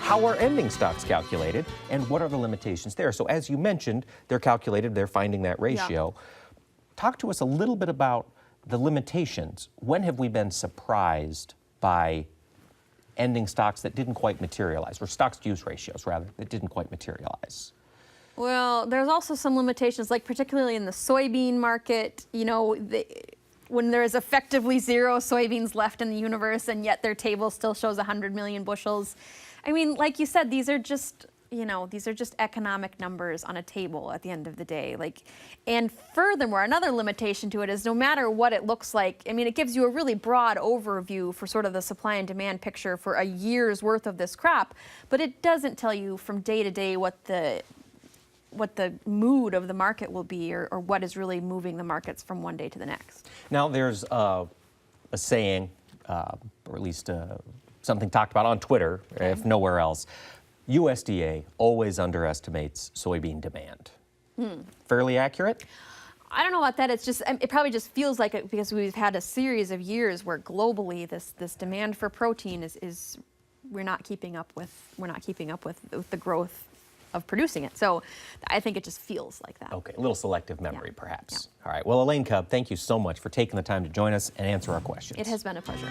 how are ending stocks calculated, and what are the limitations there? So as you mentioned, they're calculated, they're finding that ratio. Yeah. Talk to us a little bit about the limitations. When have we been surprised by ending stocks that didn't quite materialize, or stocks-to-use ratios, rather, that didn't quite materialize? Well, there's also some limitations, like particularly in the soybean market, you know, when there's effectively 0 soybeans left in the universe and yet their table still shows 100 million bushels. I mean, like you said, these are just, you know, these are just economic numbers on a table at the end of the day. Like, and furthermore, another limitation to it is no matter what it looks like, I mean, it gives you a really broad overview for sort of the supply and demand picture for a year's worth of this crop, but it doesn't tell you from day to day what the mood of the market will be, or what is really moving the markets from one day to the next. Now, there's a saying, or at least something talked about on Twitter, okay, if nowhere else. USDA always underestimates soybean demand. Fairly accurate? I don't know about that. It's just, it probably just feels like it because we've had a series of years where globally this demand for protein is we're not keeping up with the growth of producing it. So I think it just feels like that. Okay, a little selective memory, yeah, perhaps. Yeah. All right, well, Elaine Kub, thank you so much for taking the time to join us and answer our questions. It has been a pleasure.